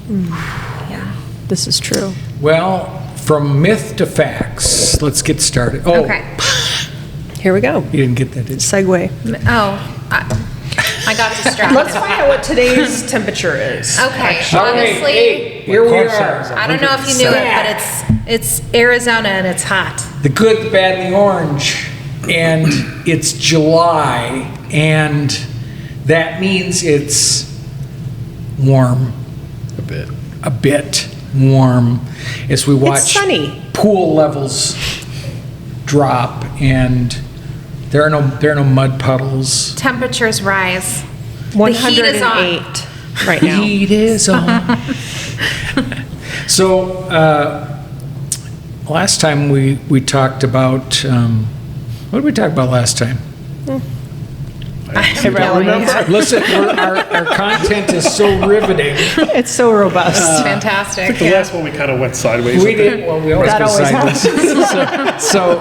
Yeah. This is true. Well, from myth to facts, let's get started. Oh, Okay. Here we go. you didn't get that, did you? Segue. Oh, I got distracted. Let's find out what today's temperature is. Okay, All right, honestly, hey, here we are. I don't know if you knew it, but it's Arizona and it's hot. The good, the bad, and the orange. And it's July, and that means it's warm. A bit warm as we watch sunny. pool levels drop, and there are no mud puddles. Temperatures rise. 108 right now. Heat is on. So last time we talked about what did we talk about last time? I don't remember. Listen, our content is so riveting. It's so robust. Fantastic. The last one we kind of went sideways. We did. Well, we always That go always sideways. So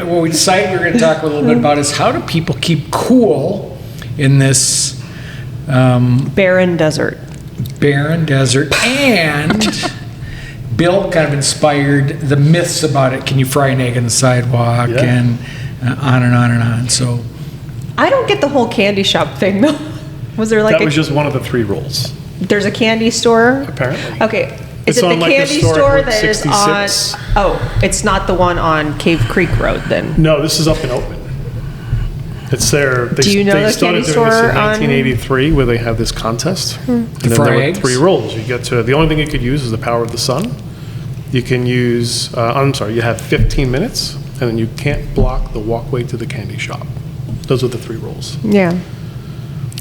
what we decided we were going to talk a little bit about is how do people keep cool in this Barren desert. barren desert, and Bill kind of inspired the myths about it. Can you fry an egg on the sidewalk? Yeah. And on and on and on. So I don't get the whole candy shop thing though. Was there like That was just one of the 3 rules, there's a candy store? apparently. Okay. Is It's it the on, like, candy historic store Route that is on? 66. Oh, it's not the one on Cave Creek Road then. No, this is up in Oatman. It's there. Do you know they the started candy doing this in store on- 1983 where they have this contest. And then fry there were eggs? 3 rules. You get to, the only thing you could use is the power of the sun. You can use, you have 15 minutes, and then you can't block the walkway to the candy shop. Those are the 3 rules. Yeah.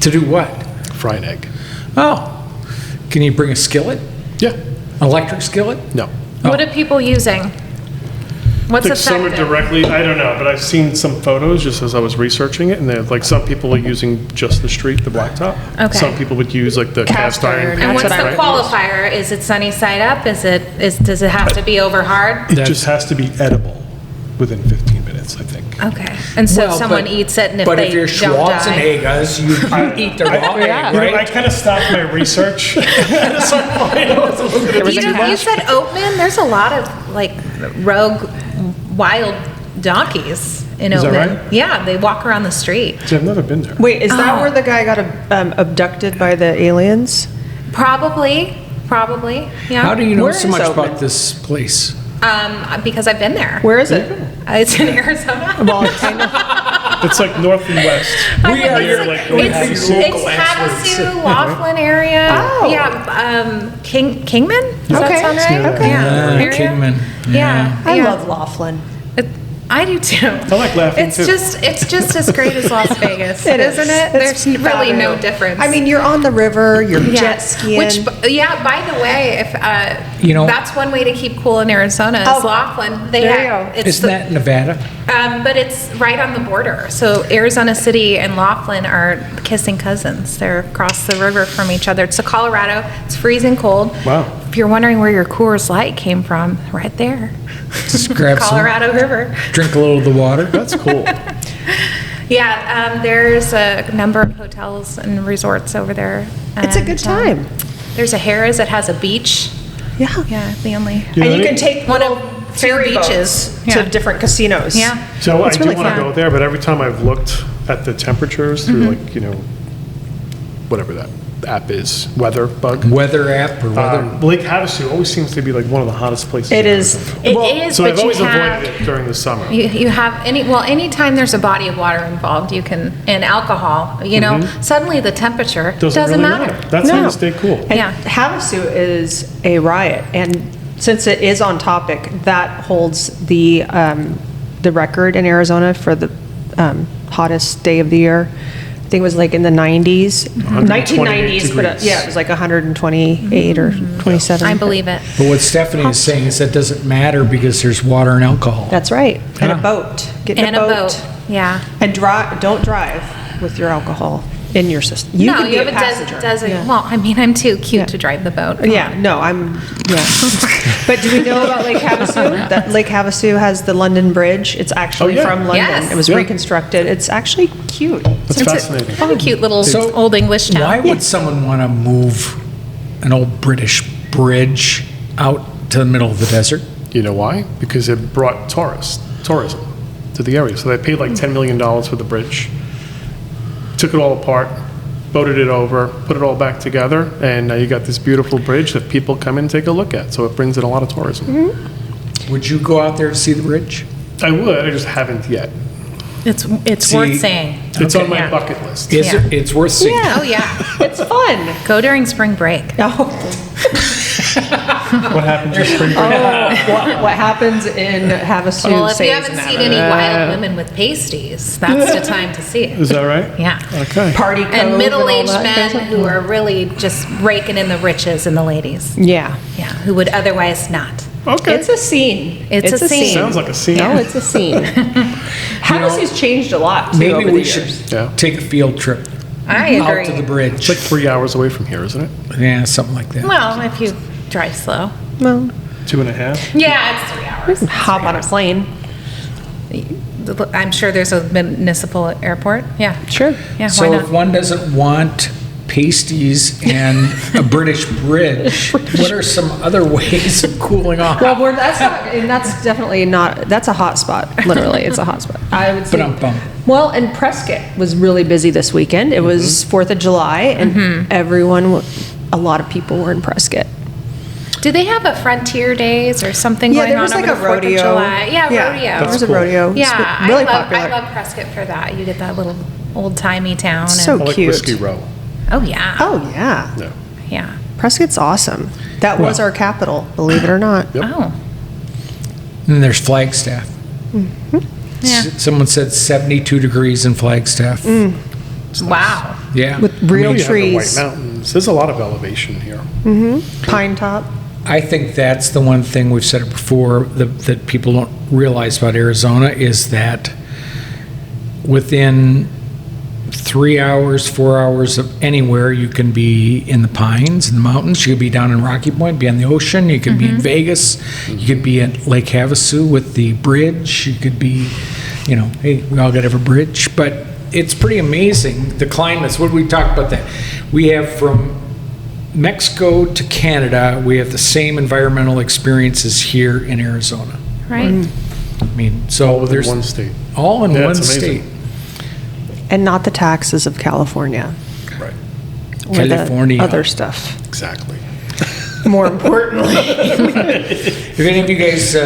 to do what? Fry an egg. Oh, can you bring a skillet? Yeah. Electric skillet? No. What are people using? What's I think some are effective? directly, I don't know, but I've seen some photos just as I was researching it, and they're like, some people are using just the street, the blacktop. Okay. Some people would use like the Cast cast iron. iron. And That's what's what the I qualifier? Is it sunny side up? Does it have to be over hard? It just has to be edible within 15 minutes, I think. Okay. And so Well, someone but- eats it, and if But they if you're don't die. Schwarzenegger's, you eat the raw egg, You know, I right? kind of stopped my research at a certain point. I was a little bit You said Oatman. There's a lot of like rogue, wild donkeys in Is that Oatman. right? Yeah, they walk around the street. See, I've never been there. Wait, is that Oh. where the guy got abducted by the aliens? Probably. Yeah. How do you know Where so is much Oatman? about this place? Because I've been there. Where is it? It's in Arizona. Well, it kind of. It's like north and west. We are Near, your like, It's local Havasu, Laughlin area. Oh. Yeah, Kingman? Does Okay. that sound right? Okay. Yeah. Area? Kingman. Yeah. I yeah. love Laughlin. I do too. I like laughing It's too. it's just as great as Las Vegas, It is. isn't it? It's There's really no fabulous. difference. I mean, you're on the river, you're Yeah. jet skiing. Which, by the way, if You know- that's one way to keep cool in Arizona is Oh, Laughlin. there you go. It's Isn't that Nevada? but it's right on the border. So Arizona City and Laughlin are kissing cousins. They're across the river from each other. It's to Colorado. It's freezing cold. Wow. If you're wondering where your Coors Light came from, right there, Just grab some, Colorado River. drink a little of the water. That's cool. Yeah, there's a number of hotels and resorts over there. It's a And, good time. There's a Harrah's that has a beach. Yeah. Yeah, the only. You know And you what? can take One little of two ferry boats beaches. to Yeah. different casinos. Yeah. So I It's do really want to fun. go there, but every time I've looked at the temperatures through like, whatever that app is, weather bug. Weather app or weather. Lake Havasu always seems to be like one of the hottest places. It in is. Arizona. It is, So but I've always you have. avoided it during the summer. You have anytime there's a body of water involved, you can, and alcohol, suddenly the temperature doesn't really matter. That's how No. you stay cool. And Yeah. Havasu is a riot, and since it is on topic, that holds the record in Arizona for the hottest day of the year. I think it was like in the 90s, 1990s, but degrees. yeah, it was like 128 or 27. I believe it. But what Stephanie is saying is that doesn't matter because there's water and alcohol. That's right. And a Yeah. boat. Get in And a boat, yeah. And don't drive with your alcohol in your system. You No, can be you a have a passenger. desert, Yeah. well, I mean, I'm too cute Yeah. to drive the boat. Yeah, no, yeah. But do we know about Lake Havasu? That Lake Havasu has the London Bridge. It's actually Oh, yeah. from London. Yes. It was Yeah. reconstructed. It's actually cute. That's fascinating. Kind of cute little So old English town. why would someone want to move an old British bridge out to the middle of the desert? You know why? Because it brought tourism to the area. So they paid like $10 million for the bridge, took it all apart, boated it over, put it all back together, and now you got this beautiful bridge that people come in and take a look at. So it brings in a lot of tourism. Would you go out there to see the bridge? I would, I just haven't yet. It's See, worth saying. It's on my Yeah. bucket list. Is Yeah. it? It's worth seeing. Oh, yeah. It's fun. Go during spring break. Oh, What happened to spring break? what happens in Havasu Well, if you stays haven't in seen Havasu. any wild women with pasties, that's the time to see Is it. that right? Yeah. Okay. Party cove And all middle-aged that kind of men stuff. who are really just raking in the riches in the ladies. Yeah. Yeah, who would otherwise not. Okay. It's a scene. It's a scene. Sounds like a scene. No, it's a scene. Havasu's changed a lot too Maybe over the we years. should Yeah. take a field trip I out agree. to the It's bridge. like 3 hours away from here, isn't it? Yeah, something like that. Well, if you drive slow. Well, 2.5? Yeah, it's 3 hours. hop on a plane. I'm sure there's a municipal airport. Yeah. Sure. Yeah, why So if not? one doesn't want pasties and a British bridge, what are some other ways of cooling off? Well, that's not, and that's definitely not. That's a hot spot. Literally, it's a hot spot. I would say. Ba-dum-bum. Well, and Prescott was really busy this weekend. It was 4th of July, and a lot of people were in Prescott. Do they have a Frontier Days or something Yeah, going there on was over like a the 4th of rodeo. July? Yeah, Yeah, rodeo. there was a cool. rodeo. Yeah, It's really I popular. love Prescott for that. You get that little old-timey town. So I and, like cute. Whiskey Row. oh, yeah. Oh yeah, No. Yeah. Prescott's awesome. That was Well- our capital, believe it or not. Yep. Oh, And then there's Flagstaff. yeah. Someone said 72 degrees in Flagstaff. Wow. Yeah. With I real mean, you have the White trees, Mountains. There's a lot of elevation here. pine top. I think that's the one thing, we've said it before, that people don't realize about Arizona is that within 3 hours, 4 hours of anywhere, you can be in the pines, in the mountains, you could be down in Rocky Point, be on the ocean, you could be in Vegas, you could be at Lake Havasu with the bridge, you could be, hey, we all got to have a bridge, but it's pretty amazing, the climates. What we talked about that? We have from Mexico to Canada, we have the same environmental experiences here in Arizona. Right. I mean, so Within there's one state. all in Yeah, one it's amazing. state. And not the taxes of California. Right. Or the California. other stuff. Exactly. More importantly. If any of you guys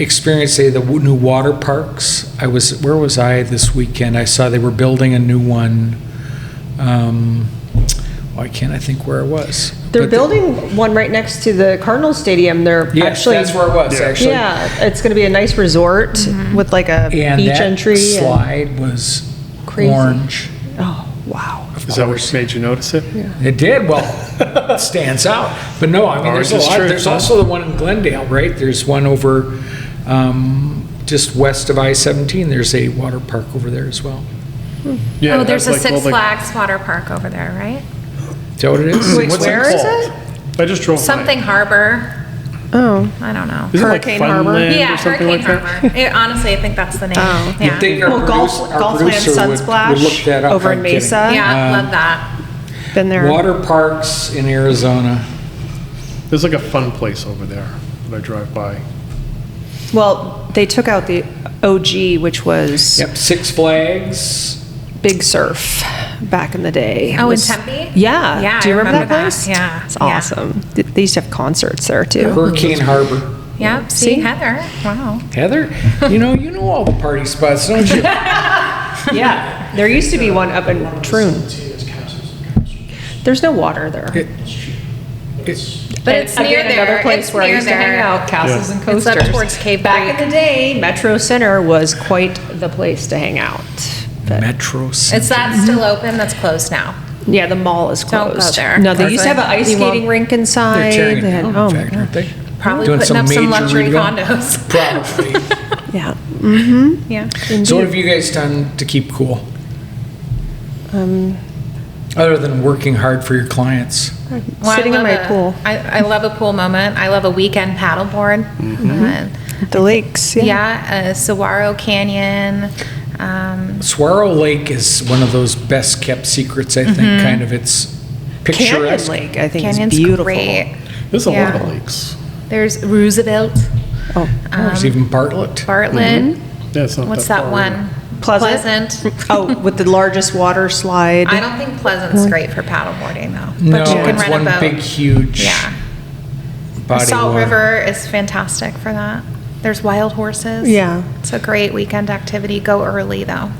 experienced, say, the new water parks, where was I this weekend? I saw they were building a new one. Why can't I think where it was? They're But building one right next to the Cardinals Stadium. They're Yes, actually. that's where it was, Yeah. actually. Yeah, it's going to be a nice resort with like a And beach that entry. and- slide was Crazy. orange. Oh, wow. Is that what made you notice it? It did, well, it stands out. But no, I mean, Ours there's a is lot. true, There's huh? also the one in Glendale, right? There's one over just west of I-17. There's a water park over there as well. Yeah, Oh, it there's has a Six all the- Flags water park over there, right? Is that what it is? Wait, What's where is called? it? I just drove by. Something Harbor. Oh, I don't know. Isn't it like Hurricane Harbor? Funland Yeah, or something Hurricane like that? Harbor. Honestly, I think that's the name. Oh. You'd Yeah. think our well, producer Golfland would look Sunsplash that up. over in I'm kidding. Mesa. Yeah, love that. Been there. Water parks in Arizona. There's like a fun place over there that I drive by. Well, they took out the OG, which was Yep, Six Flags. Big Surf back in the day. It Oh, in was- Tempe? Yeah. Yeah, Do you I remember that remember that. place? Yeah, It's yeah. awesome. They used to have concerts there too. Hurricane Harbor. Yep, see, Heather. Wow. Heather, you know all the party spots, don't you? Yeah. There used to be one up in Troon. There's no water there. But it's And near again, there. Another place It's where I near used to hang there. out, castles and It's coasters. up towards Cave Back Creek. in the day, Metro Center was quite the place to hang out. But Metro Center. Is that still open? That's closed now. yeah, the mall is Don't go closed. there. No, they That's used to have an like- ice you won't- skating rink They're inside. tearing They it had- down, oh in my fact, God. aren't they? Probably Doing putting up some major luxury redevelopment. condos. Probably. Yeah. Yeah. So what have you guys done to keep cool? Other than working hard for your clients? Well, I Sitting in love my a- pool. I love a pool moment. I love a weekend paddleboard. The lakes. Yeah, Saguaro Canyon. Saguaro Lake is one of those best kept secrets, I think, kind of. It's picturesque. Lake, I think, is Canyon's beautiful. great. There's a lot Yeah. of lakes. There's Roosevelt, Oh, There's even Bartlett. Bartlett. Yeah, it's not What's that that far either. one? Pleasant? Oh, with the largest water slide. I don't think Pleasant's great for paddleboarding though. No, But you can it's rent one a boat. big, huge Yeah. body of Salt water. River is fantastic for that. There's wild horses. Yeah. It's a great weekend activity. Go early though.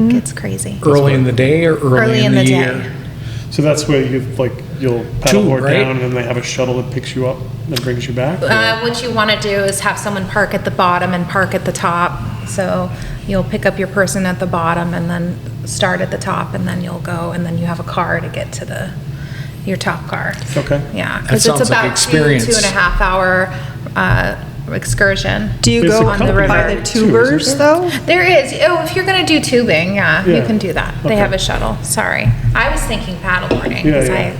Gets crazy. Early in the day or early in the day. year? So that's where you like, you'll paddleboard right? down and then they have a shuttle that picks you up and brings you back? or- What you want to do is have someone park at the bottom and park at the top. So you'll pick up your person at the bottom and then start at the top and then you'll go and then you have a car to get to your top car. Okay. Yeah, That because it's sounds like about experience. 2.5 hour excursion. Do you There's go a on company by there the too, isn't tubers, there? though? There is. Oh, if you're going to do tubing, yeah, you Yeah. can do that. They Okay. have a shuttle. Sorry. I was thinking paddleboarding Yeah, because yeah. I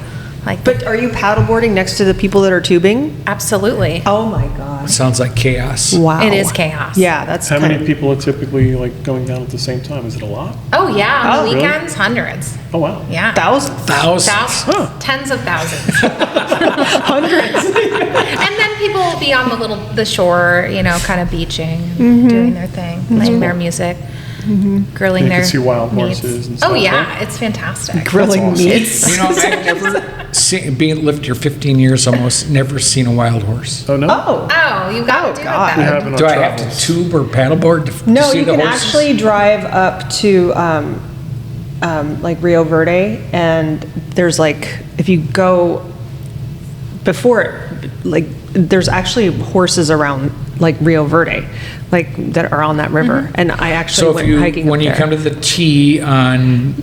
like But are you paddleboarding next to the people that are tubing? absolutely. Oh, my God. Sounds like chaos. Wow. It is chaos. Yeah, that's How kind many of, people are typically like going down at the same time? Is it a lot? Oh, yeah. On Oh, the really? weekends, hundreds. Oh, wow. Yeah. thousands? Thousands. Tens of thousands. Hundreds. And then people will be on the shore, kind of beaching, Mm-hmm. doing their thing, playing their music, grilling You their can see wild meats. horses and Oh, stuff, yeah, right? it's fantastic. Grilling awesome. meats. You know, I've never seen, being lived here 15 years almost, never seen a wild horse. Oh, no? Oh. Oh, you got Oh, to do God. We it have then. in Do our I have travels. to tube or paddleboard to No, see you the can horses? actually drive up to like Rio Verde, and there's like, if you go before it, like, there's actually horses around like Rio Verde, like that are on that river. And I actually So if went you, hiking when up you there. come to the T on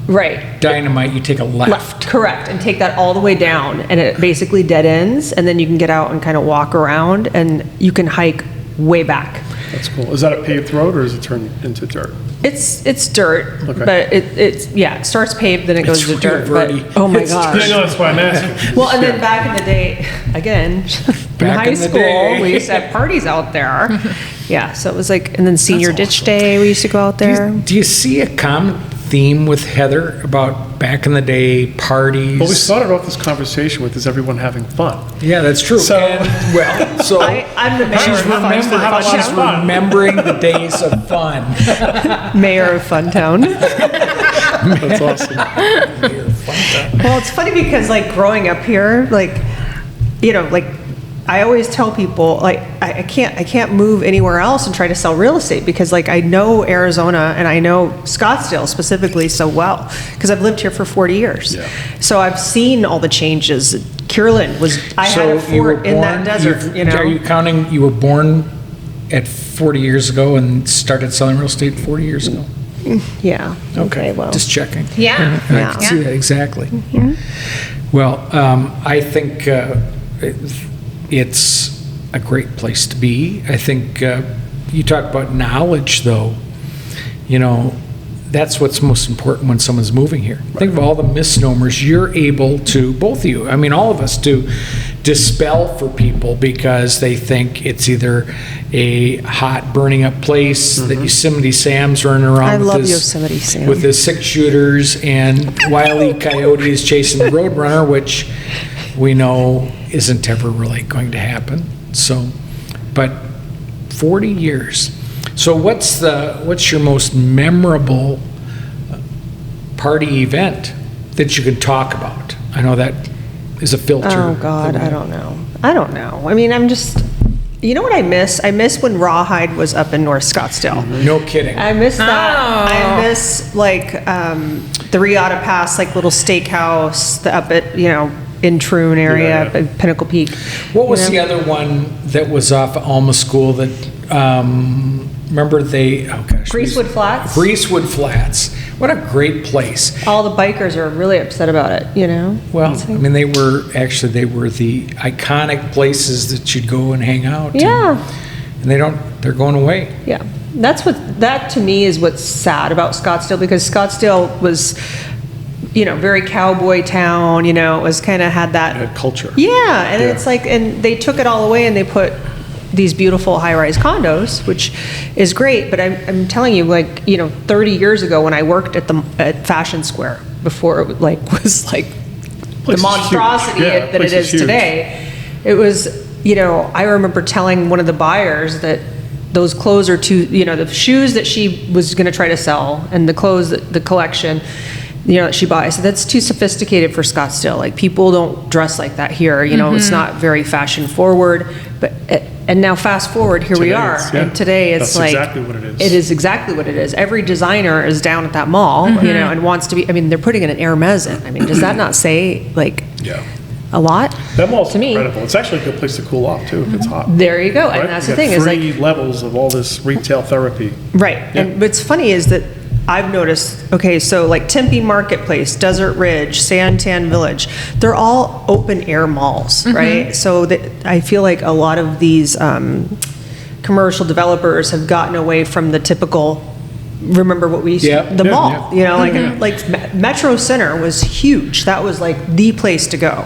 Right. Dynamite, you take a left. Correct, and take that all the way down, and it basically dead ends, and then you can get out and kind of walk around, and you can hike way back. That's cool. Is that a paved road or is it turned into dirt? It's dirt, Okay. but it starts paved, then it goes It's to dirt. Rio But, Verde. oh my It's gosh. Yeah, no, that's why I'm asking. Well, and then back in the day, again, in Back high in the school, day. we used to have parties out there. Yeah, so it was like, and then senior That's ditch awesome. day, we used to go out there. Do you see a common theme with Heather about back in the day parties? Well, we started off this conversation with, is everyone having fun? Yeah, that's true. So- I'm the mayor she's of Funtown. she's remembering the days of fun. Mayor of Funtown. That's awesome. Well, it's funny because like growing up here, like, like I always tell people like I can't move anywhere else and try to sell real estate because like I know Arizona and I know Scottsdale specifically so well because I've lived here for 40 years. Yeah. So I've seen all the changes. Kierland was I had a you were fort in that desert, Are you counting, you were born at 40 years ago and started selling real estate 40 years ago? Yeah. Okay, well. Just checking. Yeah. I Yeah. can see that, exactly. Well, I think it's a great place to be. I think you talk about knowledge, though. That's what's most important when someone's moving here. Think of all the misnomers you're able to, both of you, I mean, all of us, to dispel for people because they think it's either a hot, burning up place that Yosemite Sam's running around I with love his, Yosemite Sam. with his 6-shooters and Wile E. Coyote is chasing the Roadrunner, which we know isn't ever really going to happen. So, but 40 years. So what's your most memorable party event that you can talk about? I know that is a filter. Oh, God, I don't know. I mean, I'm just, you know what I miss? I miss when Rawhide was up in North Scottsdale. No kidding. I miss that. Oh. I miss like the Riata Pass, like little steakhouse, the up at, in Troon area, Yeah, yeah. at Pinnacle Peak. What was the other one that was off Alma School that, remember Greasewood Flats? Greasewood Flats. What a great place. All the bikers are really upset about it, Well, I mean, they were the iconic places that you'd go and hang out. Yeah. And they're going away. Yeah. That to me is what's sad about Scottsdale because Scottsdale was, very cowboy town, it was kind of had that. Culture. Yeah, and Yeah. it's like, and they took it all away and they put these beautiful high-rise condos, which is great, but I'm telling you, 30 years ago when I worked at Fashion Square, before it was Place is huge. monstrosity Yeah, that it place is is huge. today. It was, I remember telling one of the buyers that those clothes are too, the shoes that she was going to try to sell and the clothes, the collection, that she bought, I said, that's too sophisticated for Scottsdale. Like, people don't dress like that here, it's not very fashion forward. But, and now fast forward, here we Today are. it's- yeah. And today it's That's like. exactly what it is. It is exactly what it is. Every designer is down at that mall, and wants to be, they're putting in an Hermes in. Does that not say, like, Yeah. a lot? That mall's To me. incredible. It's actually a good place to cool off too if it's hot. There you go. Right? And that's You the got thing, is like, 3 levels of all this retail therapy. right. Yeah. And what's funny is that I've noticed, okay, so like Tempe Marketplace, Desert Ridge, Santan Village, they're all open air malls, right? So that, I feel like a lot of these commercial developers have gotten away from the typical, remember what we used Yeah. the Yeah, mall, like Metro Center was huge. That was like the place to go.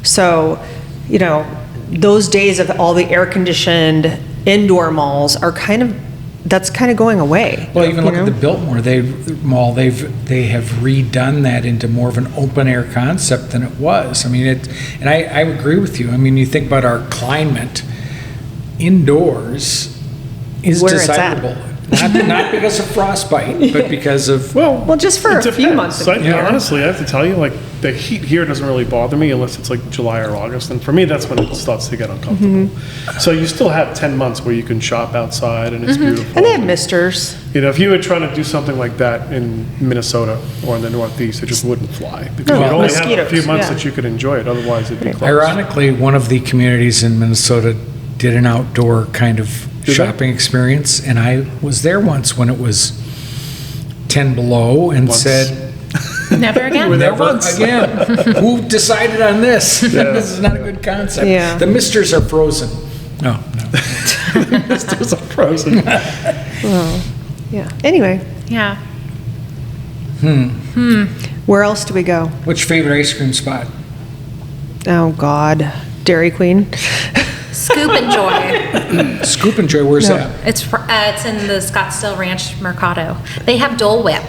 So, those days of all the air conditioned indoor malls are that's kind of going away. Well, even look you at the know? Biltmore Mall. They have redone that into more of an open air concept than it was. And I agree with you. You think about our climate. Indoors is Where it's at. desirable. Not because of frostbite, but because of Well, just for It a few depends. months. So, Yeah. honestly, I have to tell you, like, the heat here doesn't really bother me unless it's like July or August. And for me, that's when it starts to get uncomfortable. So you still have 10 months where you can shop outside and it's beautiful. And they have misters. If you were trying to do something like that in Minnesota or in the Northeast, it just wouldn't fly. Because No, you'd only have a few mosquitoes, months yeah. that you could enjoy it, otherwise it'd be closed. Ironically, one of the communities in Minnesota did an outdoor kind of they? shopping experience, and I was there once when it was 10 below and Once. said, Never again. never again. Who decided on this? This is not a good concept. Yeah. The misters are frozen. No. There's a frozen. Yeah. Anyway, Yeah. where else do we go? What's your favorite ice cream spot? Oh, God. Dairy Queen. Scoop and Joy. Scoop and Joy, where's that? It's in the Scottsdale Ranch Mercado. They have Dole Whip.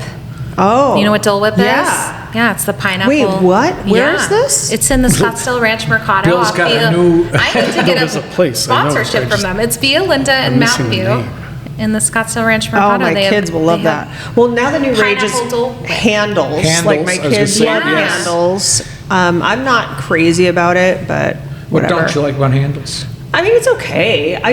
Oh. You know what Dole Whip Yeah. is? Yeah, it's the pineapple. Wait, what? Where is Yeah. this? It's in the Scottsdale Ranch Mercado. Bill's off got a via- new- I need to get There's a place, I know, sponsorship I from just- them. It's via Linda and I'm missing Mountain the View name. in the Scottsdale Ranch Mercado. Oh, my They have- kids will love they have- that. Well, now the new rage is Pineapple Dole Whip. handles. Handles, Like, my I was gonna kids say, love yes. handles. I'm not crazy about it, but What whatever. don't you like about handles? It's okay. I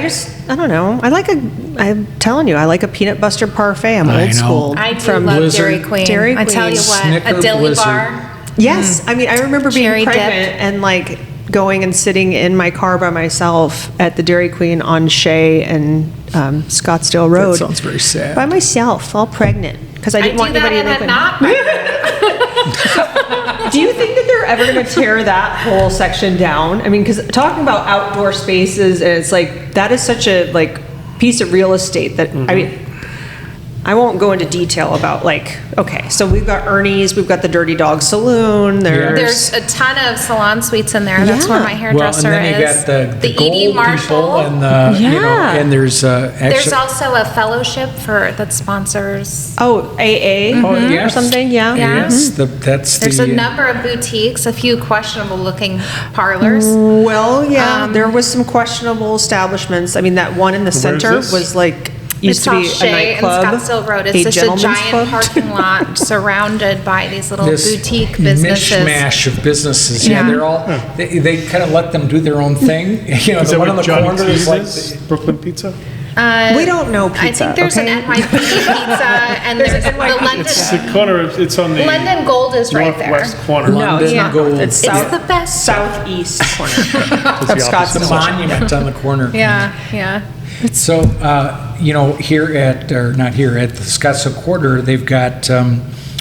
don't know. I'm telling you, I like a peanut butter parfait. I'm I old know. school. I do From love Blizzard. Dairy Queen. Dairy I tell Queen. you what, Snicker a dilly Blizzard. bar. Yes, I remember being Cherry pregnant dipped. and like going and sitting in my car by myself at the Dairy Queen on Shea and Scottsdale Road. That sounds very sad. By myself, all pregnant, because I I didn't do want that anybody and to I'm look not. Do you think that they're ever going to tear that whole section down? Because talking about outdoor spaces, and it's like, that is such a like piece of real estate that, I won't go into detail about okay, so we've got Ernie's, we've got the Dirty Dog Saloon, There's a ton of salon suites in there. That's where Yeah. my hairdresser well, and then you is. got the Edie gold people Marshall. and the, Yeah. and there's There's actually, also a fellowship that sponsors. oh, AA or yes. something, yeah. Yeah. yes, that's There's the. a number of boutiques, a few questionable looking parlors. Well, yeah, there was some questionable establishments. That one in the center this? was used It's to off be a Shea and nightclub. Scottsdale Road. a It's just a gentleman's giant club. parking lot surrounded by these little this boutique businesses. mishmash of businesses. Yeah, Yeah. they're all they kind of let them do their own thing. Is the that one on what the Johnny corner T's is like. is? Brooklyn Pizza? We don't know I pizza, think there's okay? an NYPD pizza and there's the London. It's the corner, it's on the London Gold is right there. northwest corner. No, London it's not. Gold. It's It's south, the best. southeast corner It's of the opposite. Scottsdale. Monument on the corner. Yeah, yeah. So, here at, or not here, at the Scottsdale Quarter, they've got,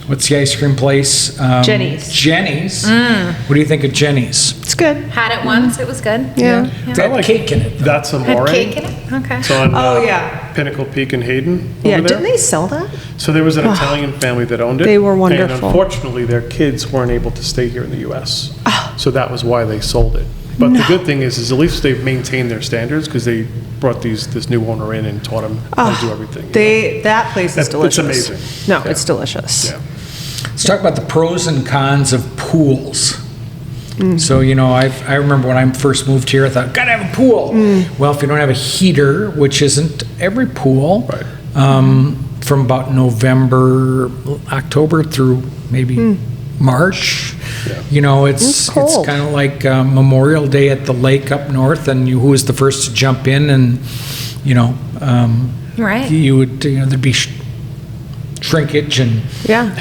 what's the ice cream place? Jenny's. Jenny's. What do you think of Jenny's? It's good. Had it once. It was good. Yeah. They had like- cake in it. That's Had Amore. cake in it. Okay. It's on Oh, yeah. Pinnacle Peak in Hayden Yeah, over there. didn't they sell that? So there was an Italian family that owned it. They were And wonderful. unfortunately, their kids weren't able to stay here in the US. Ah. So that was why they sold it. But the good thing is at least they've maintained their standards because they brought this new owner in and taught them how to do everything. That place is It's delicious. amazing. No, Yeah. it's delicious. Yeah. Let's talk about the pros and cons of pools. So, I remember when I first moved here, I thought, gotta have a pool. Well, if you don't have a heater, which isn't every pool, from about November, October through maybe March, it's cold. kind of like Memorial Day at the lake up north, and who was the first to jump in, and, Right. you would, there'd be shrinkage and Yeah.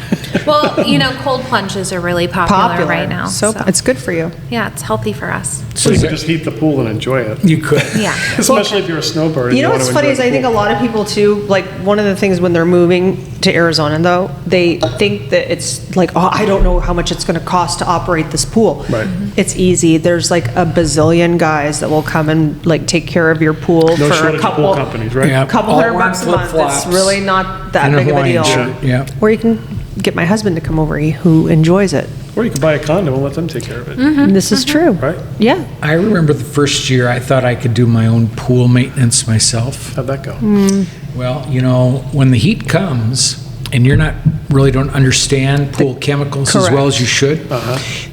Well, cold plunges are really popular right now. So it's good for you. Yeah, it's healthy for us. So you could just heat the pool and enjoy it. you could. Yeah. Especially if you're a snowbird. and You know wanna what's funny enjoy is the I think a pool. lot of people too, like one of the things when they're moving to Arizona though, they think that it's like, oh, I don't know how much it's going to cost to operate this pool. Right. It's easy. There's like a bazillion guys that will come and like take care of your pool No for shortage a of couple. pool companies, right? Yeah. Couple All $100 wearing a month. It's flip-flops really not that and a big of a Hawaiian deal. shirt, yeah. Or you can get my husband to come over who enjoys it. Or you could buy a condo and let them take care of it, And this is true. right? Yeah. I remember the first year I thought I could do my own pool maintenance myself. How'd that go? Well, when the heat comes and you're not really don't understand pool chemicals as well as you should,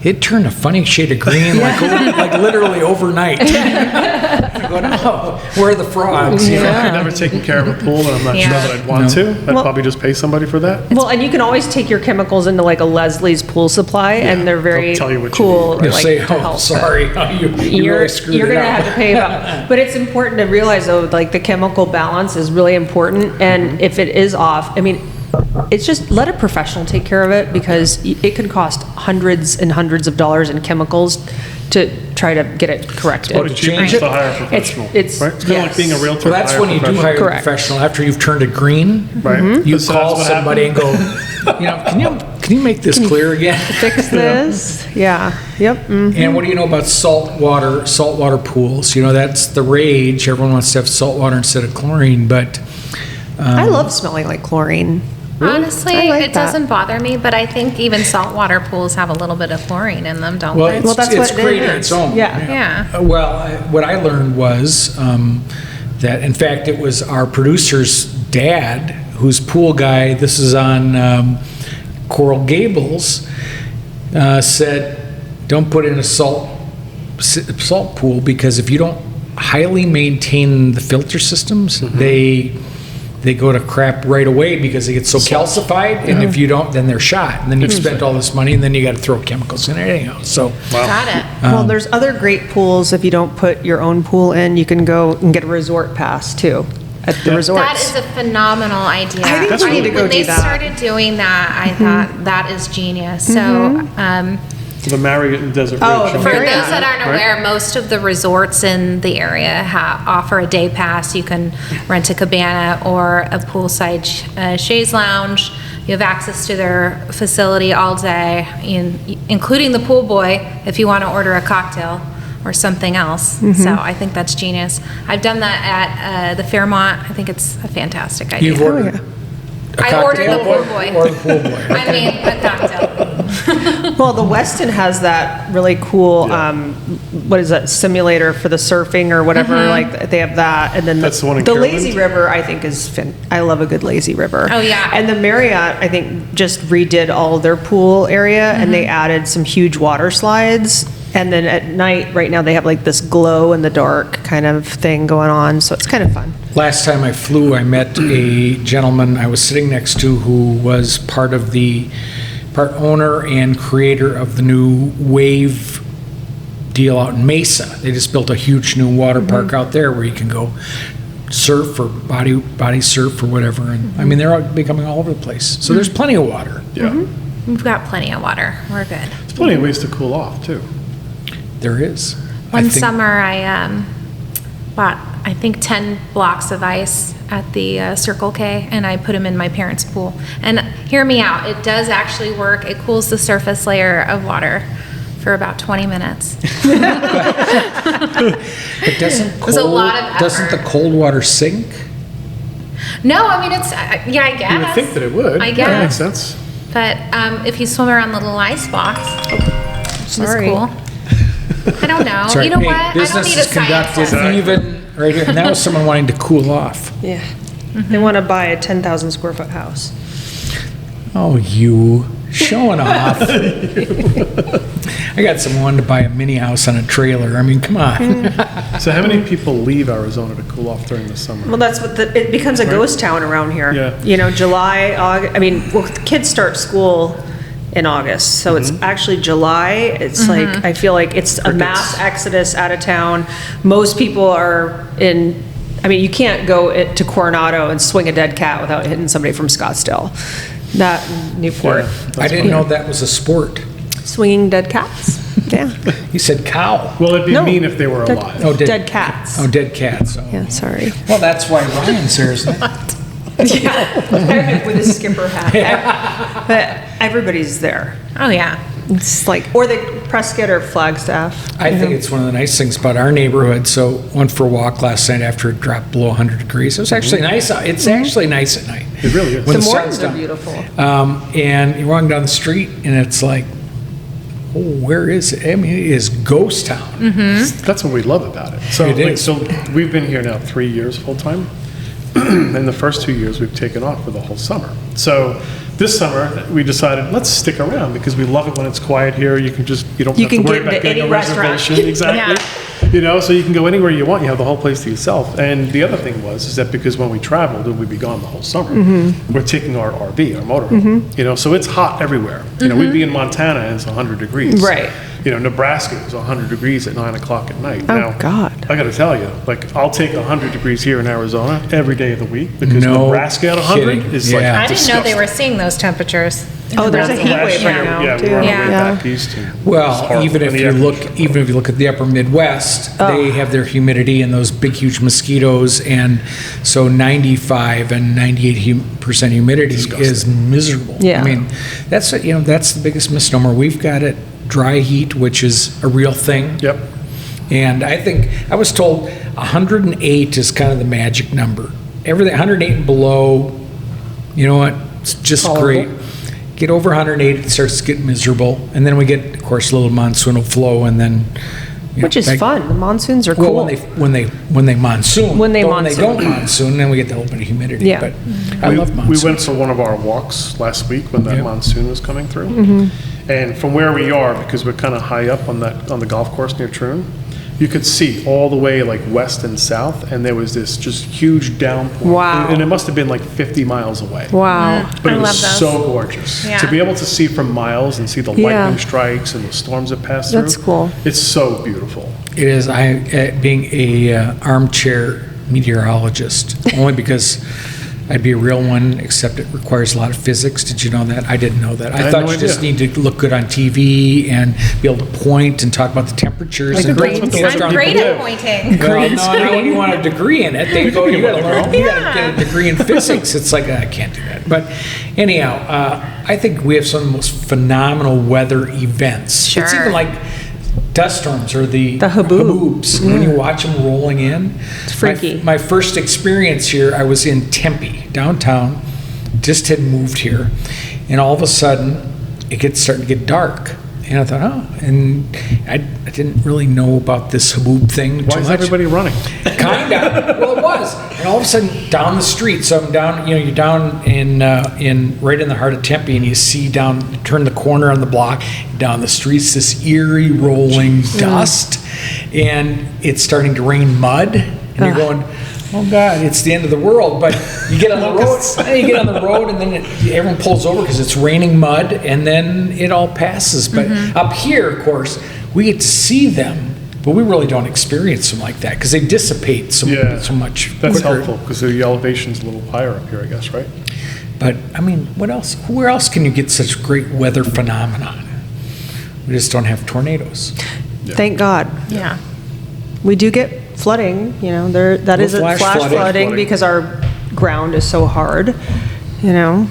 it turned a funny shade of green like literally overnight. I'm going, oh, where are the frogs? I've never taken care of a pool, and I'm not sure that I'd want to. I'd probably just pay somebody for that. Well, and you can always take your chemicals into like a Leslie's pool supply, and they're very They'll tell you what you cool. need, You'll like, say, to oh, help. sorry, you really screwed You're it gonna up. have to pay about. But it's important to realize though, like the chemical balance is really important, and if it is off, I mean, it's just let a professional take care of it because it can cost hundreds and hundreds of dollars in chemicals to try to get it corrected. But it's cheaper change just it. to hire a professional, It's- right? It's kind of like yes. being a realtor. Well, that's hire a when you do professional. hire a Correct. professional. After you've turned it green, Right. you So call that's what somebody and happened. go, can you make this clear again? Fix this. Yeah. Yep. And what do you know about saltwater pools? That's the rage. Everyone wants to have saltwater instead of chlorine, but I love smelling like chlorine. Honestly, I like it that. doesn't bother me, but I think even saltwater pools have a little bit of chlorine in them, don't well, they? it's, Well, that's it's what it creating is. its own. Yeah. Yeah. What I learned was that, in fact, it was our producer's dad, who's pool guy. This is on Coral Gables. Said, don't put in a salt pool because if you don't highly maintain the filter systems, they go to crap right away because they get so calcified, and if you don't, then they're shot, and then you've spent all this money, and then you got to throw chemicals in it anyhow. So, Got it. Well, there's other great pools. If you don't put your own pool in, you can go and get a resort pass too at the resorts. That is a phenomenal idea. I think we need to go When they do that. started doing that, I thought that is genius. So, The Marriott and Desert Ridge. Oh, the for Marriott, those that aren't aware, most of the resorts in the area offer a day pass. You can rent a cabana or a poolside chaise lounge. You have access to their facility all day, including the pool boy if you want to order a cocktail or something else. So I think that's genius. I've done that at the Fairmont. I think it's a fantastic idea. you've ordered I ordered the pool boy. or the pool boy. I mean, a cocktail. Well, the Westin has that really cool, what is that, simulator for the surfing or whatever, like, they have that, and then That's the one in the Carolyn? lazy river, I think I love a good lazy river. Oh, yeah. And the Marriott, I think, just redid all their pool area, and they added some huge water slides, and then at night, right now, they have like this glow in the dark kind of thing going on, so it's kind of fun. Last time I flew, I met a gentleman I was sitting next to who was part owner and creator of the new Wave deal out in Mesa. They just built a huge new water park out there where you can go surf or body surf or whatever. And I mean, they're becoming all over the place. So there's plenty of water. Yeah. We've got plenty of water. We're good. There's plenty of ways to cool off, too. There is. I One think- summer, I bought, I think, 10 blocks of ice at the Circle K, and I put them in my parents' pool. And hear me out, it does actually work. It cools the surface layer of water for about 20 minutes. But was a lot of doesn't the effort. cold water sink? No, I mean, it's, yeah, I guess. You would think that it would. I That guess. makes sense. But if you swim around the little ice box, it's Sorry. cool. I don't know. Sorry, You know hey, what? I don't business need a is science conducted lesson. even right here. Now someone wanting to cool off. Yeah. They want to buy a 10,000 square foot house. Oh, you Showing off. I got someone wanting to buy a mini house on a trailer. I mean, come on. So how many people leave Arizona to cool off during the summer? Well, that's what, it becomes a ghost town around here. Yeah. You know, July, August, I mean, well, the kids start school in August, so it's actually July. It's like, I feel like it's a mass exodus out of town. Most people are in, I mean, you can't go to Coronado and swing a dead cat without hitting somebody from Scottsdale. That, Newport. I didn't know that was a sport. Swinging dead cats? Yeah. You said cow. Well, it'd be No. mean if they were Dead- alive. Oh, Dead cats. Oh, dead cats. Oh. Yeah, sorry. Well, that's why Ryan's there, isn't it? Yeah, with a skipper hat. But everybody's there. Oh, yeah. It's like, or the Prescott or Flagstaff. I think it's one of the nice things about our neighborhood. So went for a walk last night after it dropped below 100 degrees. It was actually nice. It's actually nice at night. It really is. When The the mornings sun's are down. beautiful. And you're walking down the street and it's like, oh, where is it? I mean, it is ghost town. That's what we love about it. So, It like, is. so we've been here now 3 years full-time. In the first 2 years, we've taken off for the whole summer. So this summer, we decided, let's stick around because we love it when it's quiet here. You can just, you don't You have to can worry get about into getting a any restaurant. reservation. Exactly. You know, so you can go anywhere you want. You have the whole place to yourself. And the other thing is that because when we traveled, and we'd be gone the whole summer, we're taking our RV, our motorhome. You know, so it's hot everywhere. You know, we'd be in Montana and it's 100 degrees. Right. You know, Nebraska is 100 degrees at 9 o'clock at night. Oh, Now, God. I got to tell you, like, I'll take 100 degrees here in Arizona every day of the week because No Nebraska at 100 kidding. is Yeah. like I didn't know they disgusting. were seeing those temperatures. Oh, there's a heat Last wave year, right now, yeah, too. we were on our way Yeah. back east. and it was Well, horrible. even if And you the look, air even if you look at the upper Midwest, they have their humidity and those big, huge mosquitoes, and so 95 and 98% humidity is miserable. Yeah. I mean, that's that's the biggest misnomer. We've got it dry heat, which is a real thing. Yep. And I think I was told 108 is kind of the magic number. Everything 108 and below, you know what? It's just great. Get over 108, it starts to get miserable, and then we get, of course, a little monsoonal flow, and then Which is fun. The monsoons are Well, cool. when they monsoon. When they But When they monsoon. don't monsoon, then we get that little bit of humidity. Yeah. But I We- love We monsoon. went for one of our walks last week when that Yep. monsoon was coming through. Mm-hmm. And from where we are, because we're kind of high up on the golf course near Troon, you could see all the way like west and south, and there was this just huge downpour. Wow. And it must have been like 50 miles away. Wow. But I it was love those. so gorgeous. Yeah. To be able to see from miles and see the Yeah. lightning strikes and the storms that pass through. That's cool. It's so beautiful. It is, being a armchair meteorologist, only because I'd be a real one, except it requires a lot of physics. Did you know that? I didn't know that. I had thought no you just idea. need to look good on TV and be able to point and talk about the temperatures. And Great. that's what the I'm restaurant great people at do. pointing. Well, no, not when you want a degree in it. They go, you gotta learn, you gotta get a degree in physics. It's like, I can't do that. But anyhow, I think we have some of the most phenomenal weather events. It's Sure. even like dust storms or the haboob. haboobs. When you watch them rolling in. It's freaky. My first experience here, I was in Tempe, downtown, just had moved here, and all of a sudden, it gets starting to get dark. And I thought, oh, and I didn't really know about this haboob thing too Why is much. everybody running? Kinda. Well, it was. And all of a sudden, down the street, so I'm down, you're down in right in the heart of Tempe, and you see down, turn the corner on the block, down the streets, this eerie rolling dust, and it's starting to rain mud, and you're going, oh God, it's the end of the world. But you get on the road, and then everyone pulls over because it's raining mud, and then it all passes. But up here, of course, we get to see them, but we really don't experience them like that because they dissipate so much That's quicker. helpful because the elevation's a little higher up here, I guess, right? But I mean, what else? Where else can you get such great weather phenomenon? We just don't have tornadoes. Thank God. Yeah. We do get flooding, you know, that is a Flash flash flooding. flooding because our ground is so hard, you know?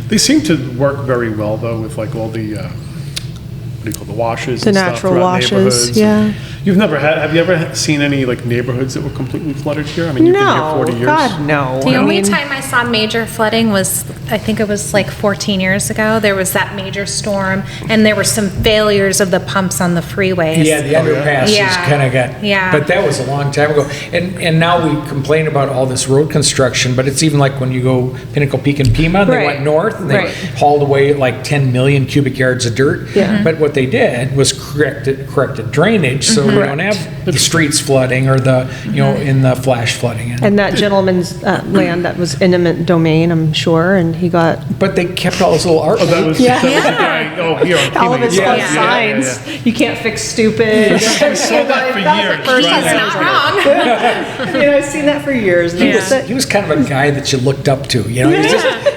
They seem to work very well, though, with like all the, what do you call the washes The and stuff natural throughout washes, neighborhoods. yeah. You've never had, have you ever seen any like neighborhoods that were completely flooded here? I mean, you've been here No, 40 years. God, no. The I only mean, time I saw major flooding was, I think it was like 14 years ago. There was that major storm, and there were some failures of the pumps on the freeways. Yeah, the underpasses Yeah. kind of got, Yeah. but that was a long time ago. And now we complain about all this road construction, but it's even like when you go Pinnacle Peak and Pima, they Right. went north, and they Right. hauled away like 10 million cubic yards of dirt. Yeah. But what they did was corrected drainage, so we don't have the streets flooding or the, in the flash flooding. And that gentleman's land, that was eminent domain, I'm sure, and he got But they kept all those little art. Oh, that was, Yeah. that was the guy, oh, here on all of his Pima. fun Yeah. signs. You can't fix stupid. We saw that for years. First Right. time That's I not was wrong. like, you know, I've seen that for years. and He he was, said- he was kind of a guy that you looked up to, He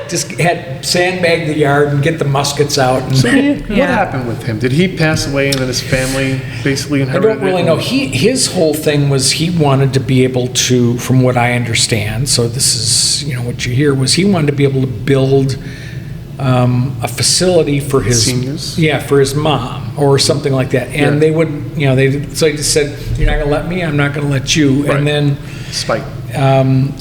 just had sandbagged the yard and get the muskets out. And What happened with him? Did he pass away and then his family basically I inherited it? don't really know. His whole thing was he wanted to be able to, from what I understand, so this is, what you hear, was he wanted to be able to build a facility for his Seniors? Yeah, for his mom or something like that. And Yeah. they wouldn't, so he just said, "You're not going to let me. I'm not going to let you." Right. And then, Spite.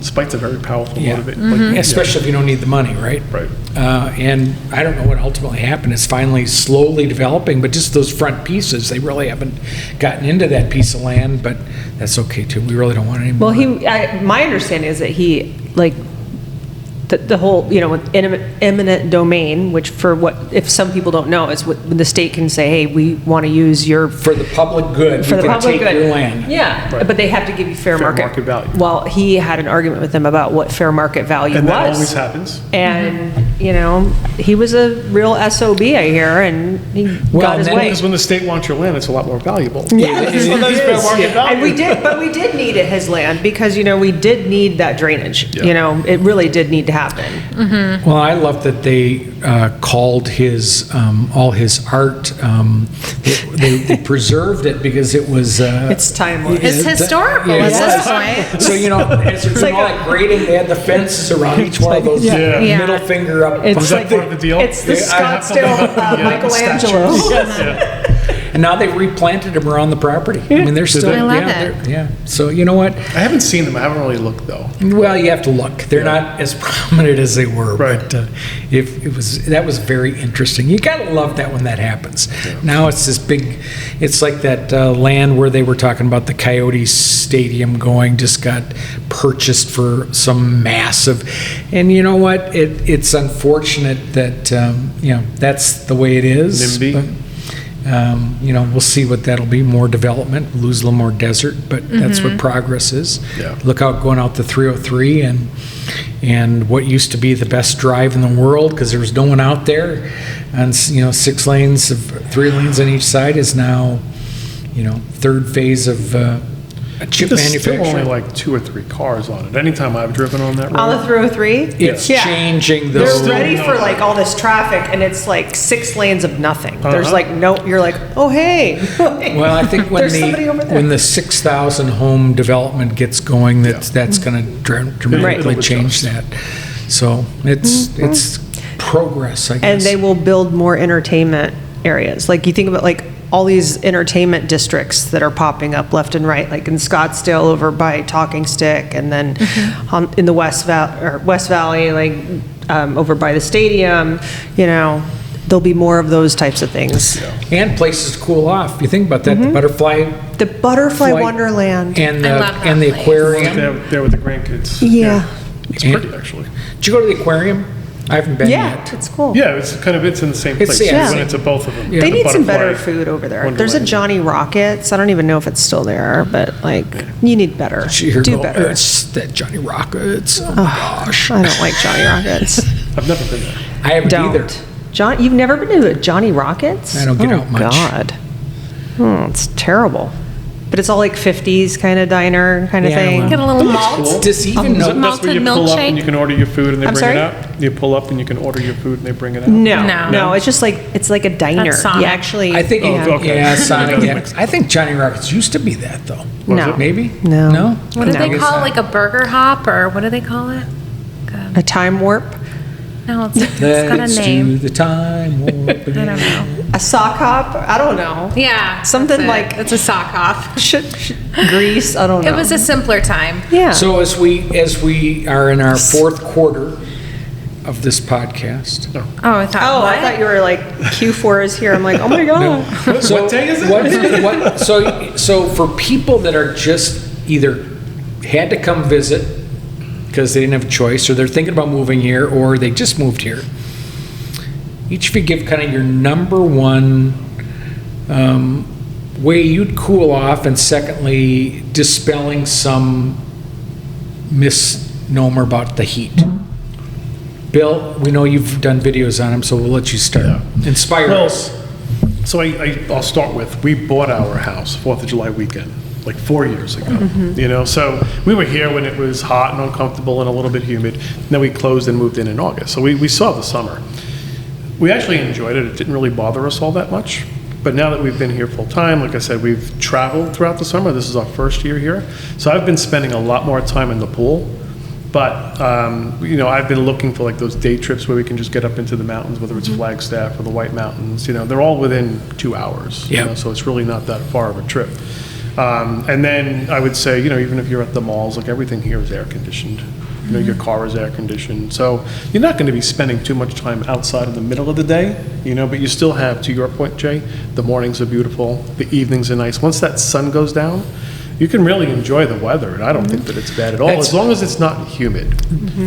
Spite's a very powerful yeah, motivator. Like, especially if you don't need the money, right? Right. And I don't know what ultimately happened. It's finally slowly developing, but just those front pieces, they really haven't gotten into that piece of land, but that's okay too. We really don't want any more. Well, my understanding is that he, like, the whole, with eminent domain, which for what, if some people don't know, is what the state can say, hey, we want to use your, For the public good, for you the can public take good. your land. Yeah, Right. but they have to give you fair Fair market. market value. Well, he had an argument with them about what fair market value And that was. always happens. And, he was a real SOB, I hear, and he Well, got his and then way. Because when the state wants your land, it's a lot more valuable. Yes, It- it it is, fair market is. value. And we did need it, his land, because, we did need that drainage. Yeah. It really did need to happen. Well, I love that they called his, all his art, they preserved it because it was. It's timeless. It's historical Yeah, at it this was. point. So, as they're doing all that grading, they had the fences around each one of those Yeah. Yeah. middle finger up. It's Was that like part of the deal? It's the Yeah, I have to Scottsdale look up the, Michelangelo. Yeah. And now they've replanted them around the property. I mean, they're still. they? I love yeah, it. they're- Yeah, so you know what? I haven't seen them. I haven't really looked though. Well, you have to look. They're not as prominent as they were, Right. but if it was, that was very interesting. You gotta love that when that happens. Now it's this big, it's like that land where they were talking about the Coyote Stadium just got purchased for some massive, and you know what? It's unfortunate that, that's the way it is. NIMBY. but, we'll see what that'll be, more development, lose a little more desert, but that's what progress is. Yeah. Look out going out the 303 and what used to be the best drive in the world, because there was no one out there, and 6 lanes of 3 lanes on each side is now, third phase of a chip There's still only manufacturing. like 2 or 3 cars on it. Anytime I've driven on that road. On the 303? It's Yeah. changing They're those. ready for like all this traffic, and it's like 6 lanes of nothing. There's Uh-huh. like no, you're like, oh, hey. Well, I think There's somebody over there. when the 6,000 home development gets going, that's going to dramatically It'll change that. So it's progress, I guess. And they will build more entertainment areas. Like you think about like all these entertainment districts that are popping up left and right, like in Scottsdale over by Talking Stick, and then in the West Valley, like over by the stadium. There'll be more of those types of things. And places to cool off. You think about that, the butterfly The Butterfly Flight Wonderland. and I the, love that and the place. aquarium. There with the grandkids. Yeah. It's And- pretty, actually. Did you go to the aquarium? I haven't been Yeah, yet. it's cool. Yeah, it's in the same It's- place. yeah, We went it's- into both of them. Yeah. They The need some better Butterfly food over there. Wonderland. There's a Johnny Rockets. I don't even know if it's still there, but like, you need better. Did you hear Do go, better. It's that Johnny Rockets. Oh my gosh. I don't like Johnny Rockets. I've never been there. I haven't either. Don't. John, you've never been to a Johnny Rockets? I don't get Oh, out much. God. It's terrible. But it's all like 50s kind of diner kind of Yeah, thing. well. Get a little malt. Does he even Is know? it that's where you malted pull up and you milkshake? can order your food and they I'm bring it sorry? out? You pull up and you can order your food and they bring it out? No, No. no, it's just like, it's like a diner. That's Sonic. You actually. I think, yeah. okay. yeah, Sonic, That yeah. makes sense. I think Johnny Rockets used to be that, though. No. Maybe? No. No? What do No. they call it? Like a burger hop, or what do they call it? A time warp. No, it's got a Let's do name. the time warp I don't know. A sock hop? I don't know. Yeah. Something that's it. like- It's a sock off. Grease? I don't know. It was a simpler time. Yeah. So as we are in our fourth quarter of this podcast. Oh, I thought, Oh, what? I thought you were like, Q4 is here. I'm like, oh my God. So What day is it? So for people that are just either had to come visit because they didn't have a choice, or they're thinking about moving here, or they just moved here, each of you give kind of your number one way you'd cool off, and secondly, dispelling some misnomer about the heat. Bill, we know you've done videos on them, so we'll let you start. Inspire Well, us. So I'll start with, we bought our house 4th of July weekend, like 4 years ago, you know? So we were here when it was hot and uncomfortable and a little bit humid. Then we closed and moved in August. So we saw the summer. We actually enjoyed it. It didn't really bother us all that much. But now that we've been here full time, like I said, we've traveled throughout the summer. This is our first year here. So I've been spending a lot more time in the pool. But, you know, I've been looking for like those day trips where we can just get up into the mountains, whether it's Flagstaff or the White Mountains. You know, they're all within 2 hours. you Yeah. know, So it's really not that far of a trip. And then I would say, you know, even if you're at the malls, like everything here is air conditioned. You know, your car is air conditioned. So you're not going to be spending too much time outside in the middle of the day, you know, but you still have, to your point, Jay, the mornings are beautiful, the evenings are nice. Once that sun goes down, you can really enjoy the weather, and I don't think that it's bad at all, That's- as long as it's not humid.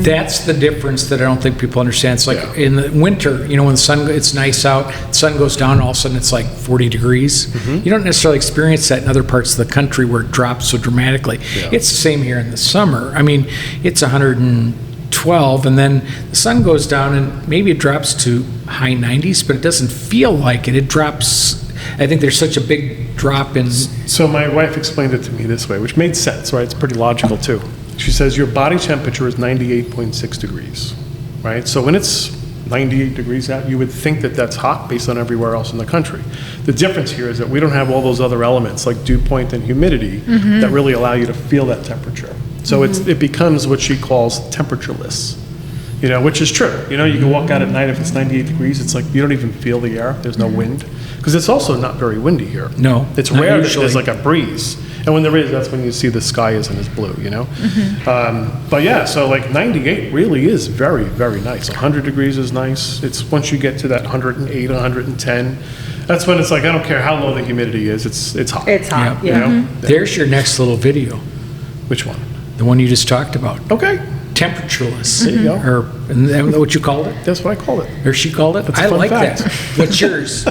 That's the difference that I don't think people understand. It's like Yeah. in the winter, you know, when the sun, it's nice out, the sun goes down, all of a sudden it's like 40 degrees. You don't necessarily experience that in other parts of the country where it drops so dramatically. Yeah. It's the same here in the summer. I mean, it's 112, and then the sun goes down, and maybe it drops to high 90s, but it doesn't feel like it. It drops. I think there's such a big drop in. So my wife explained it to me this way, which made sense, right? It's pretty logical too. She says your body temperature is 98.6 degrees, right? So when it's 98 degrees out, you would think that that's hot based on everywhere else in the country. The difference here is that we don't have all those other elements like dew point and humidity that really allow you to feel that temperature. So it becomes what she calls temperatureless. You know, which is true. You know, you can walk out at night if it's 98 degrees, it's like you don't even feel the air. There's no wind. Because it's also not very windy here. No, It's not rare that usually. there's like a breeze. And when there is, that's when you see the sky isn't as blue, you know? But yeah, so like 98 really is very, very nice. 100 degrees is nice. It's once you get to that 108, 110, that's when it's like, I don't care how low the humidity is, it's hot. It's hot, You yeah. know? There's your next little video, Which one? the one you just talked about. Okay, Temperatureless. There you go. Or, isn't that what you called it? that's what I call it. Or she called it? That's a I fun like fact. that. What's yours?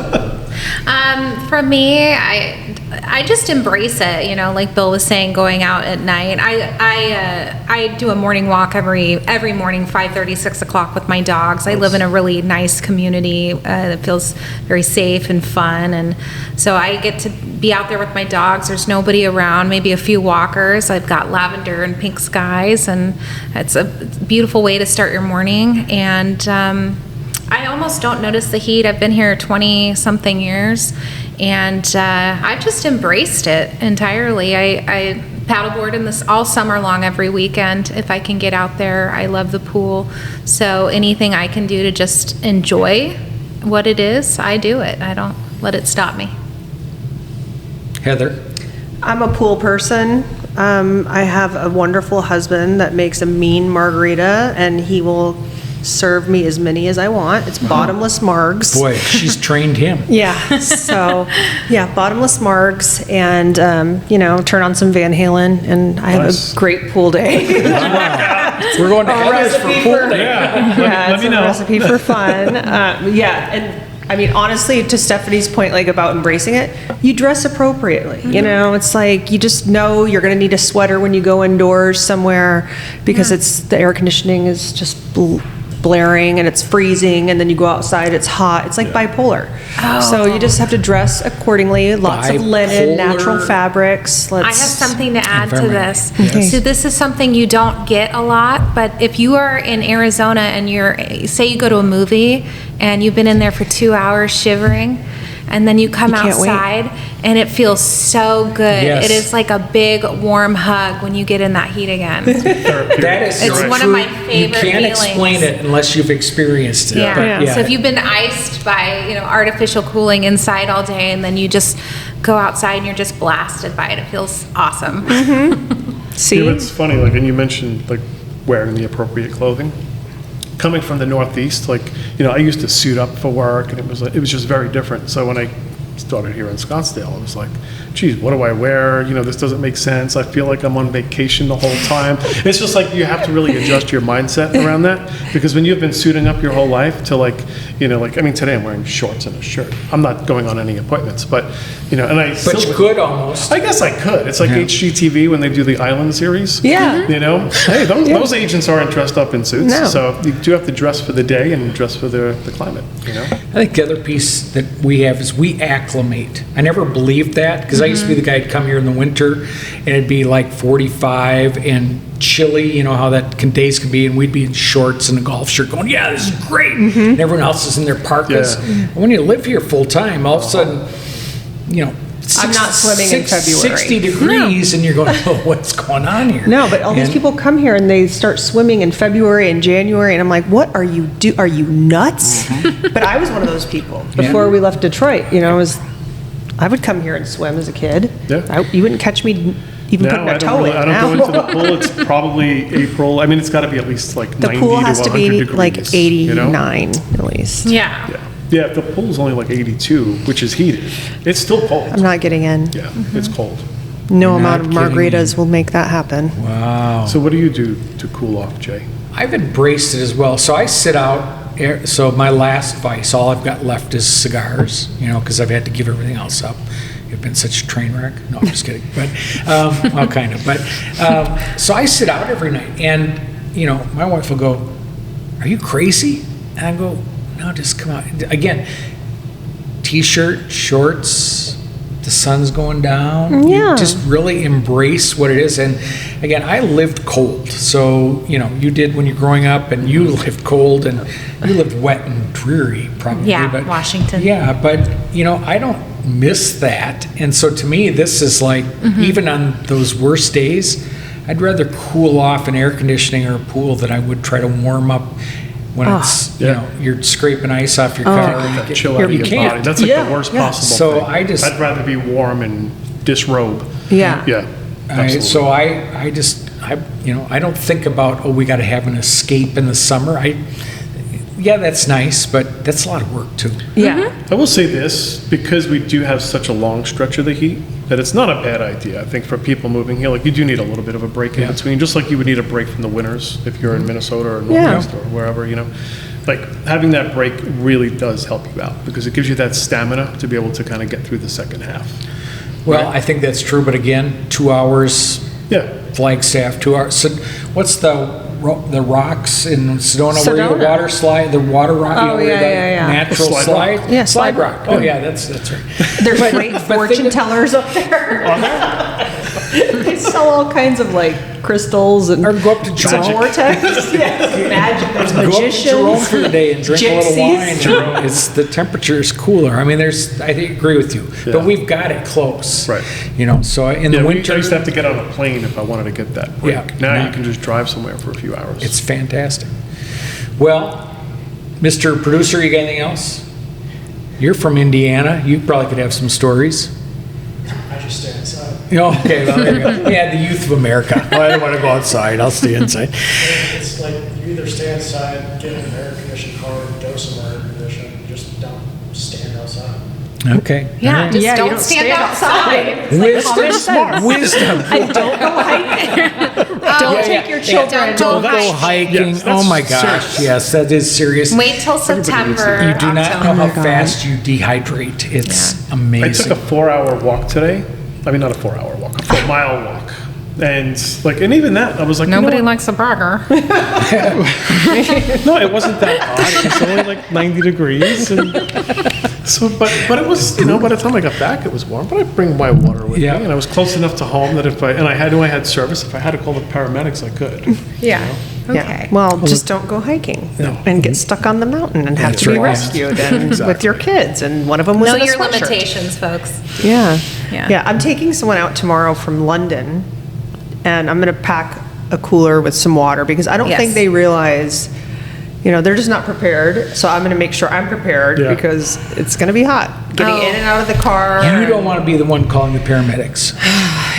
For me, I just embrace it, you know, like Bill was saying, going out at night. I do a morning walk every morning, 5:30, 6 o'clock with my dogs. I live in a really nice community that feels very safe and fun, and so I get to be out there with my dogs. There's nobody around, maybe a few walkers. I've got lavender and pink skies, and it's a beautiful way to start your morning. And I almost don't notice the heat. I've been here 20-something years, and I've just embraced it entirely. I paddleboard in this all summer long, every weekend, if I can get out there. I love the pool, so anything I can do to just enjoy what it is, I do it. I don't let it stop me. Heather? I'm a pool person. I have a wonderful husband that makes a mean margarita, and he will serve me as many as I want. It's bottomless margs. Boy, she's trained him. Yeah, so, yeah, bottomless margs, and, you know, turn on some Van Halen, and I have Nice. a great pool day. We're going to Heather's for pool day. Yeah, Yeah, let it's me a know. recipe for fun. Yeah, and I mean, honestly, to Stephanie's point, like about embracing it, you dress appropriately. You know, it's like you just know you're going to need a sweater when you go indoors somewhere because it's the air conditioning is just blaring and it's freezing, and then you go outside, it's hot. It's like bipolar. So you just have to dress accordingly. Lots of linen, natural Bipolar. fabrics. I have something to add to Environment. this. Okay. So this is something you don't get a lot, but if you are in Arizona and say you go to a movie and you've been in there for 2 hours shivering, and then you come You can't wait. outside and it feels so good. Yes. It is like a big warm hug when you get in that heat again. That is It's true. one of my favorite You can't feelings. explain it unless you've experienced it. Yeah. but So if you've been iced by, artificial cooling inside all day and then you just go outside and you're just blasted by it, it feels awesome. See? Yeah, it's funny, like, and you mentioned, like, wearing the appropriate clothing. Coming from the Northeast, like, I used to suit up for work, and it was just very different. So when I started here in Scottsdale, I was like, geez, what do I wear? This doesn't make sense. I feel like I'm on vacation the whole time. It's just like you have to really adjust your mindset around that, because when you've been suiting up your whole life to today I'm wearing shorts and a shirt. I'm not going on any appointments, but, and I But still you could almost. I guess I could. It's like HGTV when they do the Island series. Yeah. Hey, those agents aren't dressed up in suits. No. So you do have to dress for the day and dress for the climate, I think the other piece that we have is we acclimate. I never believed that, because I used to be the guy who'd come here in the winter and it'd be like 45 and chilly, how that days can be, and we'd be in shorts and a golf shirt going, yeah, this is great. And everyone else is in their parkas. Yeah. And when you live here full time, all of a sudden, I'm not swimming in February. 60 degrees, and you're going, oh, what's going on here? No, but all these And- people come here and they start swimming in February and January, and I'm like, what are you Are you nuts? But I was one of those people before we left Detroit. I would come here and swim as a kid. Yeah. You wouldn't catch me even putting a toe in. I don't go into the pool. It's probably April. I mean, it's got to be at least like The 90 pool to has to 100 be degrees. like 89 You know? at least. Yeah. Yeah, the pool's only like 82, which is heated. It's still cold. I'm not getting in. Yeah, it's cold. No You're amount of not kidding margaritas will make that happen. Wow. So what do you do to cool off, Jay? I've embraced it as well. So I sit out. So my last vice, all I've got left is cigars, because I've had to give everything else up. You've been such a train wreck. No, I'm just kidding. But, well, kind of. But, so I sit out every night, and, my wife will go, are you crazy? And I go, no, just come out. Again, t-shirt, shorts, the sun's going down. Yeah. You just really embrace what it is. And again, I lived cold. So, you did when you're growing up, and you lived cold, and you lived wet and dreary probably. Yeah, Washington. Yeah, but, I don't miss that. And so to me, this is like, even on those worst days, I'd rather cool off in air conditioning or a pool than I would try to warm up when it's, you're scraping ice off your car. and That you chill out of your can't. body. That's like Yeah, the worst yeah. possible So thing. I'd rather be warm and disrobe. Yeah. Yeah, absolutely. So I don't think about, we got to have an escape in the summer. Yeah, that's nice, but that's a lot of work too. Yeah. I will say this, because we do have such a long stretch of the heat, that it's not a bad idea, I think, for people moving here. Like, you do need a little bit of a break in Yeah. between, just like you would need a break from the winters if you're in Minnesota or Yeah. Northwest or wherever, Like, having that break really does help you out, because it gives you that stamina to be able to kind of get through the second half. Well, I think that's true, but again, 2 hours, Yeah. Flagstaff, 2 hours. So what's the rocks in Sedona, where Sedona. the water slide, the water rock, Oh, where yeah, the yeah, yeah. natural Slide slide? rock. Yeah, Slide slide rock. rock. Oh, yeah, that's right. There's great but fortune think of- tellers up there. They sell all kinds of crystals and Or go up to Jerome. vortex. Yes, magic. There's Go up to Jerome magicians. for the day and drink a little gypsies. wine. It's the temperature is cooler. I mean, I agree with you, but Yeah. we've got it close. Right. So in Yeah, the I winter, used to have to get on a plane if I wanted to get that break. Yeah. Now Now- you can just drive somewhere for a few hours. it's fantastic. Well, Mr. Producer, you got anything else? You're from Indiana. You probably could have some stories. I just stay inside. Okay, well, there you go. Yeah, the youth of America. Well, I don't want to go outside. I'll stay inside. It's like you either stay inside, get in an air conditioned car, dose some air conditioning, just don't stand outside. Okay. Yeah, just Yeah, you don't don't stand stand outside. Wisdom. Wisdom. And don't go hiking. Don't take your children. Don't go hiking. hiking. Yes, Oh that's my gosh. serious. Yes, that is serious. Wait till September. You do not know October. how God. fast you dehydrate. It's I amazing. took a 4-hour walk today. I mean, not a 4-hour walk, a 4-mile walk. And even that, I was like, Nobody you know likes a burger. what? No, it wasn't that hot. It was only like 90 degrees. And So, but it was, by the time I got back, it was warm, but I bring my water with Yeah. me, and I was close enough to home that and I had service, if I had to call the paramedics, I could. Yeah, Yeah. okay. Well, just don't go hiking and get stuck on the mountain and have That's to be right. rescued and with Exactly. your kids, and one of them was Know in a your sweatshirt. limitations, folks. Yeah. Yeah. Yeah, I'm taking someone out tomorrow from London, and I'm going to pack a cooler with some water, because I don't Yes. think they realize, they're just not prepared. So I'm going to make sure I'm prepared, Yeah. because it's going to be hot. Getting Oh. in and out of the car. You don't want to be the one calling the paramedics.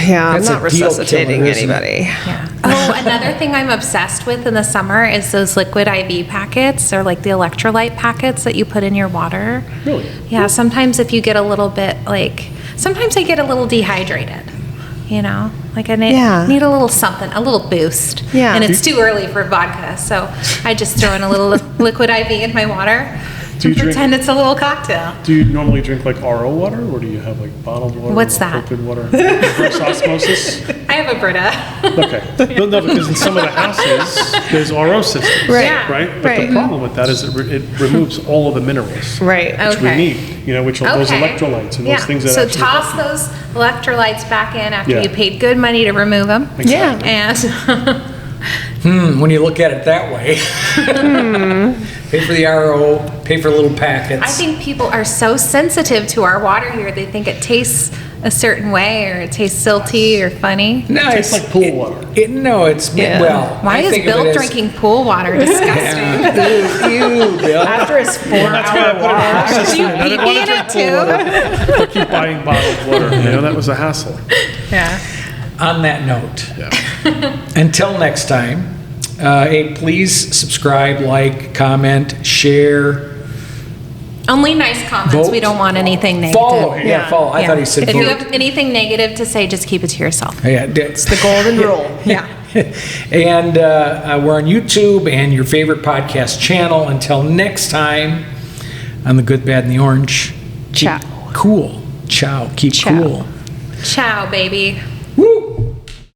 Yeah, I'm That's not a deal resuscitating killer, isn't it? anybody. Yeah. Oh, another thing I'm obsessed with in the summer is those liquid IV packets, or like the electrolyte packets that you put in your water. Really? Yeah, sometimes if you get a little bit sometimes I get a little dehydrated, like I Yeah. need a little something, a little boost. Yeah. And it's too early for vodka, so I just throw in a little liquid IV in my water Do you and drink- pretend it's a little cocktail. Do you normally drink like RO water, or do you have like bottled water? What's or that? Filtered water? Reverse osmosis? I have a Brita. Okay. No, because in some of the houses, there's RO systems, Right. Yeah. right? But Right. the problem with that is it removes all of the minerals, Right. which we Okay. need, which are those Okay. electrolytes and Yeah. those things that So actually toss help you. those electrolytes back in after Yeah. you paid good money to remove them. Exactly. And When you look at it that way. Pay for the RO, pay for little packets. I think people are so sensitive to our water here. They think it tastes a certain way, or it tastes silty or funny. No, tastes like pool water. No, it's, Yeah. well. Why I is think of Bill it as- drinking pool water? Disgusting. Ew, Bill. After his 4-hour walk. Do you pee pee in it too? I keep buying bottled water, that was a hassle. Yeah. On that note, Yeah. until next time, hey, please subscribe, like, comment, share, Only nice comments. We Vote. don't want anything negative. follow. Yeah, Yeah. follow. I thought he said If you vote. have anything negative to say, just keep it to yourself. Yeah, It's the golden rule. Yeah. and we're on YouTube and your favorite podcast channel. Until next time, on the Good, Bad, and the Orange. Ciao. Keep cool. Ciao. Keep Ciao. cool. Ciao, baby.